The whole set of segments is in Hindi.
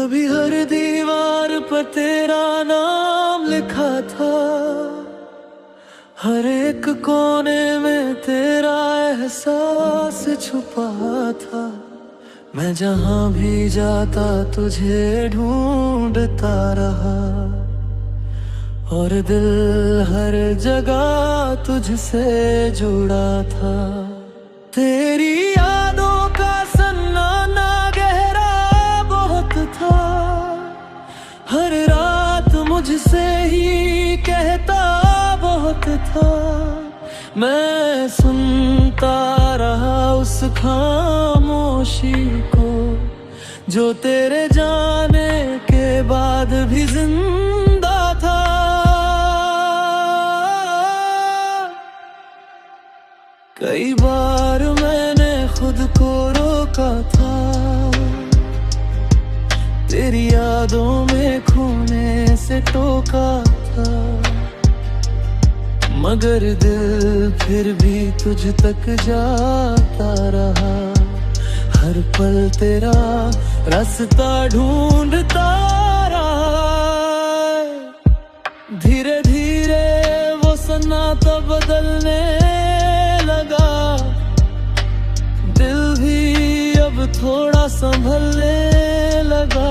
कभी हर दीवार पर तेरा नाम लिखा था, हर एक कोने में तेरा एहसास छुपा था। मैं जहां भी जाता तुझे ढूंढता रहा, और दिल हर जगह तुझसे जुड़ा था। तेरी यादों का सन्नाटा गहरा बहुत था, हर रात मुझसे ही कहता बहुत था। मैं सुनता रहा उस खामोशी को, जो तेरे जाने के बाद भी जिंदा था। कई बार मैंने खुद को रोका था, तेरी यादों में खोने से टोका था। मगर दिल फिर भी तुझ तक जाता रहा, हर पल तेरा रास्ता ढूंढता रहा। धीरे धीरे वो सन्नाटा बदलने लगा, दिल भी अब थोड़ा संभलने लगा।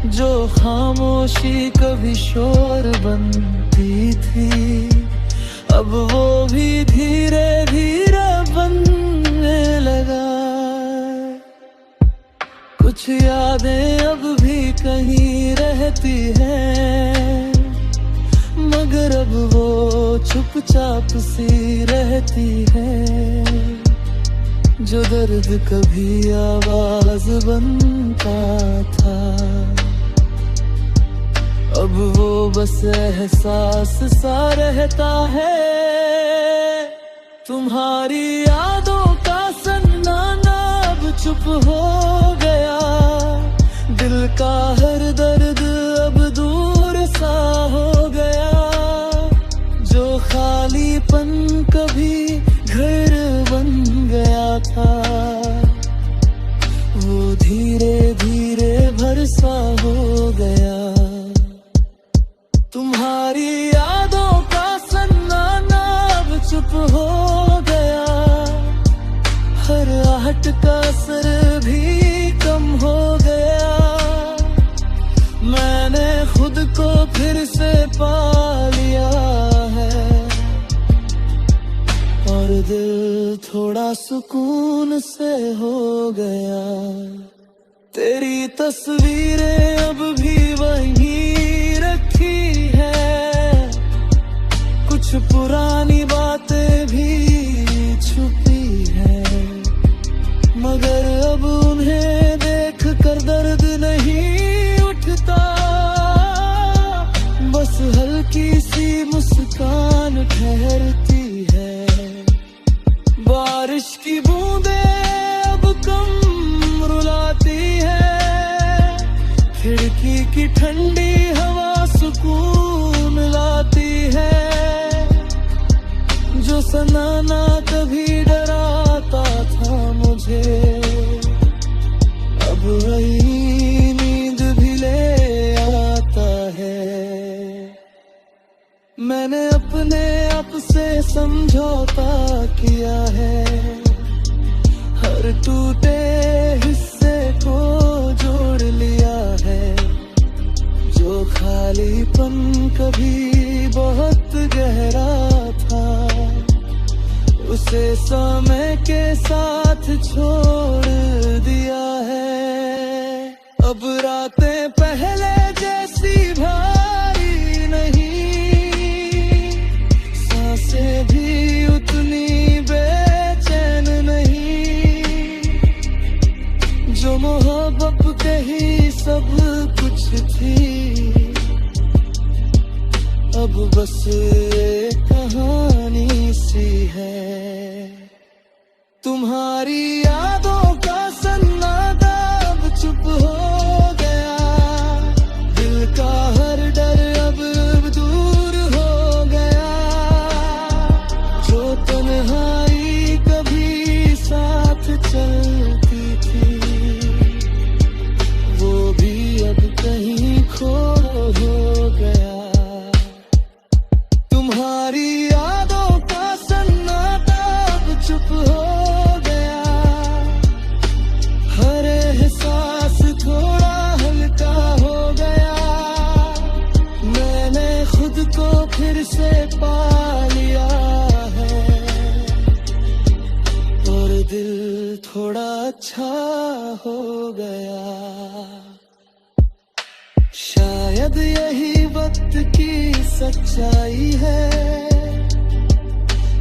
जो खामोशी कभी शोर बनती थी, अब वो भी धीरे धीरे बनने लगा। कुछ यादें अब भी कहीं रहती हैं, मगर अब वो चुपचाप सी रहती है। जो दर्द कभी आवाज बनता था, अब वो बस एहसास सा रहता है। तुम्हारी यादों का सन्नाटा अब चुप हो गया, दिल का हर दर्द अब दूर सा हो गया। जो खालीपन कभी घर बन गया था, वो धीरे धीरे भरसा हो गया। तुम्हारी यादों का सन्नाटा अब चुप हो गया, हर आहट का असर भी कम हो गया। मैंने खुद को फिर से पा लिया है, और दिल थोड़ा सुकून से हो गया। तेरी तस्वीरें अब भी वहीं रखी है, कुछ पुरानी बातें भी छुपी है। मगर अब उन्हें देख कर दर्द नहीं उठता, बस हल्की सी मुस्कान ठहरती है। बारिश की बूंदें अब कम रुलाती है, खिड़की की ठंडी हवा सुकून लाती है। जो सन्नाटा कभी डराता था मुझे, अब वही नींद भी ले आता है। मैंने अपने आप से समझौता किया है, हर टूटे हिस्से को जोड़ लिया है। जो खालीपन कभी बहुत गहरा था, उसे समय के साथ छोड़ दिया है। अब रातें पहले जैसी भारी नहीं, सांसें भी उतनी बेचैन नहीं। जो मोहब्बत कही सब कुछ थी, अब बस एक कहानी सी है। तुम्हारी यादों का सन्नाटा अब चुप हो गया, दिल का हर डर अब दूर हो गया। जो तन्हाई कभी साथ चलती थी, वो फिर से पा लिया है, और दिल थोड़ा अच्छा हो गया। शायद यही वक्त की सच्चाई है,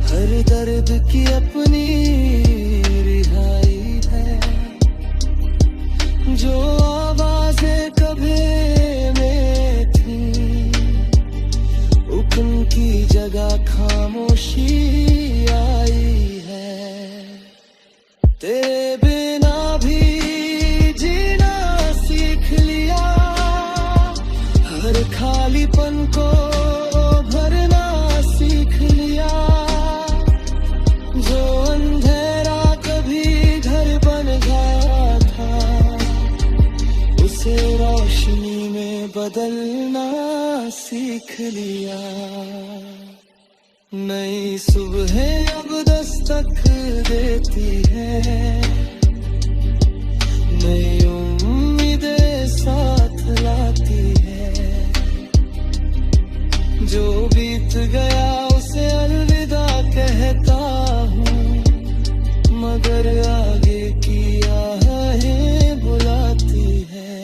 हर दर्द की अपनी रिहाई है। जो आवाजें कभी में थी, उनकी जगह खामोशी आई है। तेरे बिना भी जीना सीख लिया, हर खालीपन को भरना सीख लिया। जो अंधेरा कभी घर बन गया था, उसे रोशनी में बदलना सीख लिया। नई सुबह अब दस्तक देती है, नई उम्मीदें साथ लाती है। जो बीत गया उसे अलविदा कहता हूँ, मगर आगे की आहें बुलाती है।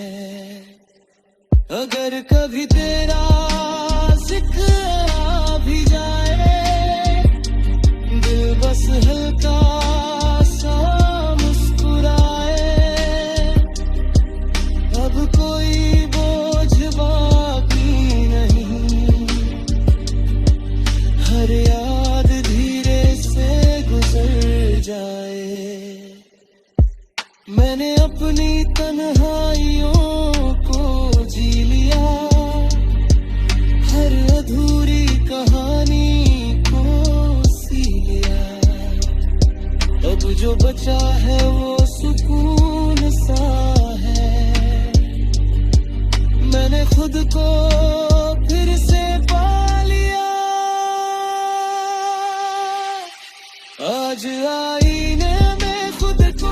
अगर कभी तेरा जिक्र आ भी जाए, दिल बस हल्का सा मुस्कुराए। अब कोई बोझ बाकी नहीं, हर याद धीरे से गुजर जाए। मैंने अपनी तन्हाइयों को जी लिया, हर अधूरी कहानी को सी लिया। अब जो बचा है वो सुकून सा है। मैंने खुद को फिर से पा लिया। आज आईने में खुद को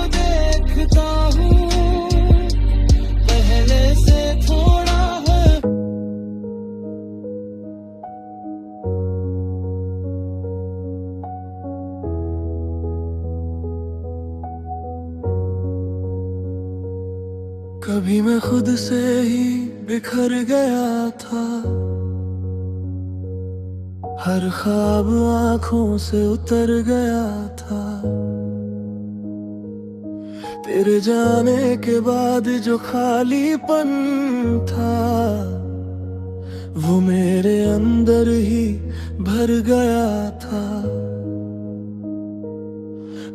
देखता हूँ, पहले से थोड़ा है। कभी मैं खुद से ही बिखर गया था, हर ख्वाब आंखों से उतर गया था। तेरे जाने के बाद जो खालीपन था, वो मेरे अंदर ही भर गया था।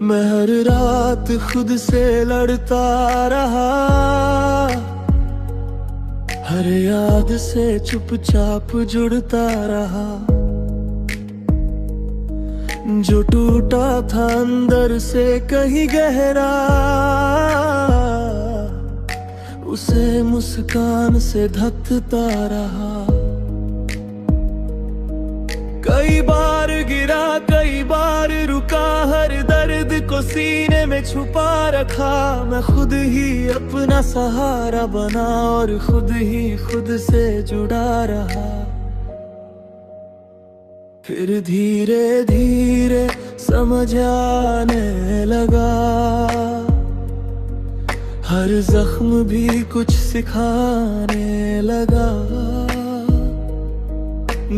मैं हर रात खुद से लड़ता रहा, हर याद से चुपचाप जुड़ता रहा। जो टूटा था अंदर से कहीं गहरा, उसे मुस्कान से ढकता रहा। कई बार गिरा, कई बार रुका, हर दर्द को सीने में छुपा रखा। मैं खुद ही अपना सहारा बना और खुद ही खुद से जुड़ा रहा। फिर धीरे धीरे समझ आने लगा, हर जख्म भी कुछ सिखाने लगा।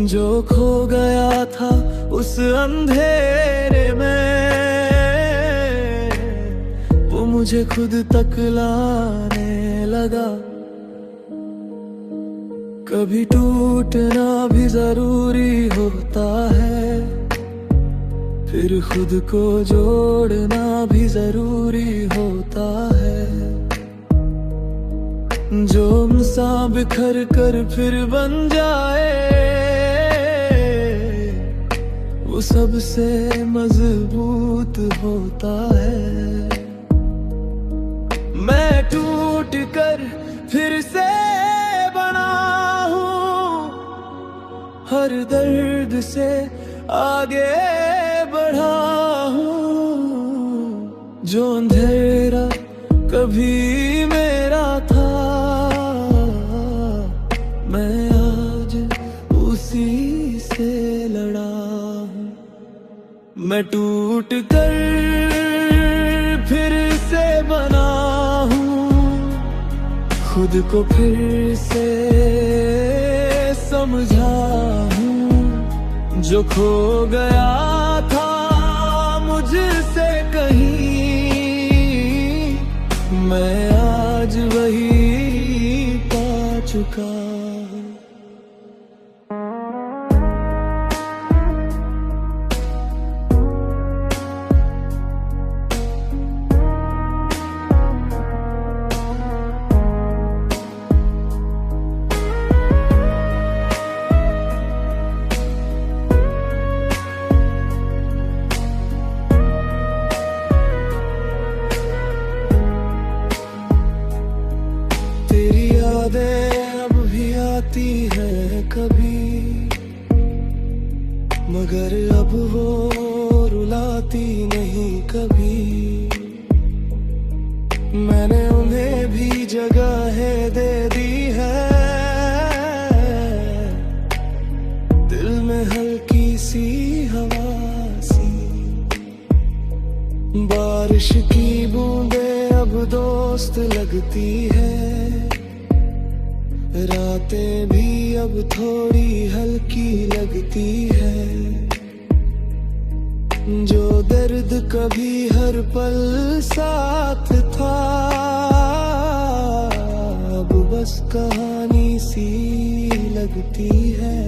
जो खो गया था उस अंधेरे में, वो मुझे खुद तक लाने लगा। कभी टूटना भी जरूरी होता है, फिर खुद को जोड़ना भी जरूरी होता है। जो सा बिखर कर फिर बन जाए, वो सबसे मजबूत होता है। मैं टूट कर फिर से बना हूँ, हर दर्द से आगे बढ़ा हूँ। जो अंधेरा कभी मेरा था, मैं आज उसी मैं टूट कर फिर से बना हूँ, खुद को फिर से समझा हूँ। जो खो गया था मुझसे कहीं, मैं आज वही पा चुका हूँ। यादें अब भी आती है कभी, मगर अब वो रुलाती नहीं कभी। मैंने उन्हें भी जगह दे दी है, दिल में हल्की सी हवा सी। बारिश की बूंदें अब दोस्त लगती है, रातें भी अब थोड़ी हल्की लगती है। जो दर्द कभी हर पल साथ था, अब बस कहानी सी लगती है।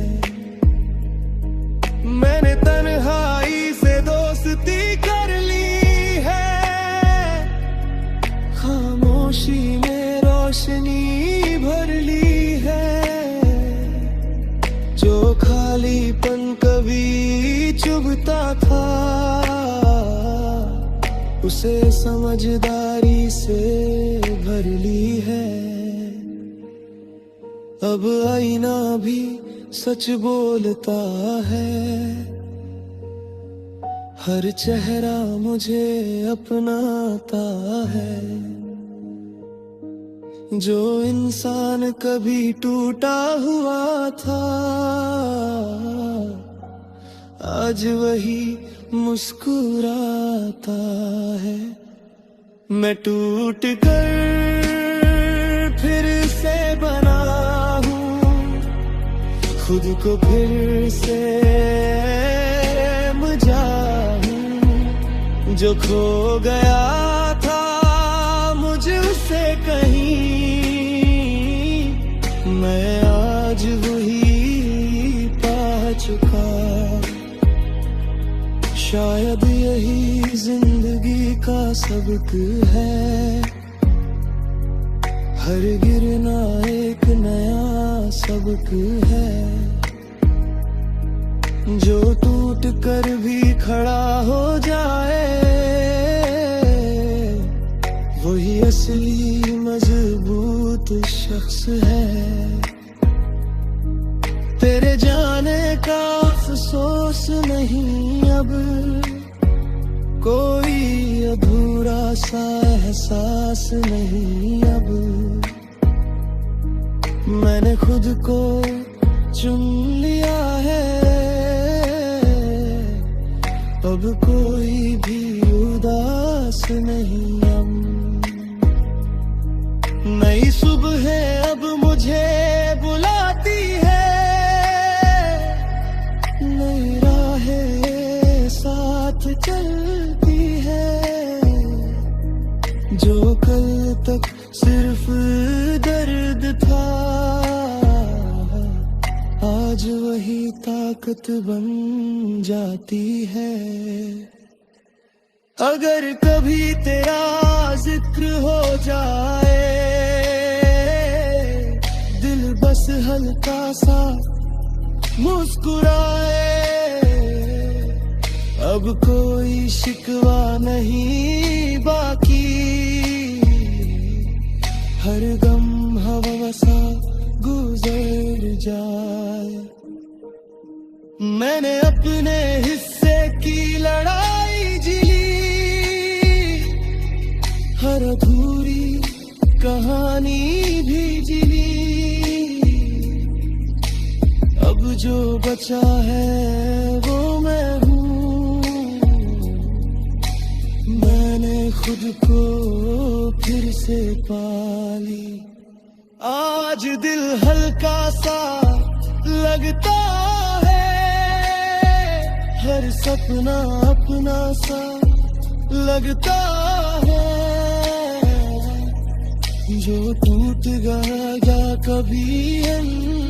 मैंने तन्हाई से दोस्ती कर ली है, खामोशी में रोशनी भर ली है। जो खालीपन कभी चुभता था, उसे समझदारी से भर ली है। अब आईना भी सच बोलता है, हर चेहरा मुझे अपनाता है। जो इंसान कभी टूटा हुआ था, आज वही मुस्कुराता है। मैं टूट कर फिर से बना हूँ, खुद को फिर से समझा हूँ। जो खो गया था मुझसे कहीं, मैं आज वही पा चुका। शायद यही जिंदगी का सबक है, हर गिरना एक नया सबक है। जो टूट कर भी खड़ा हो जाए, वही असली मजबूत शख्स है। तेरे जाने का अफसोस नहीं अब, कोई अधूरा सा एहसास नहीं अब। मैंने खुद को चुन लिया है, अब कोई भी उदास नहीं अब। नई सुबह अब मुझे बुलाती है, नई राहें साथ चलती है। जो कल तक सिर्फ दर्द था, आज वही ताकत बन जाती है। अगर कभी तेरा जिक्र हो जाए, दिल बस हल्का सा मुस्कुराए। अब कोई शिकवा नहीं बाकी, हर गम हवा सा गुजर जाए। मैंने अपने हिस्से की लड़ाई जीली, हर अधूरी कहानी भी जीली। अब जो बचा है वो मैं हूँ, खुद को फिर से पाली। आज दिल हल्का सा लगता है, हर सपना अपना सा लगता है। जो टूट गया कभी हम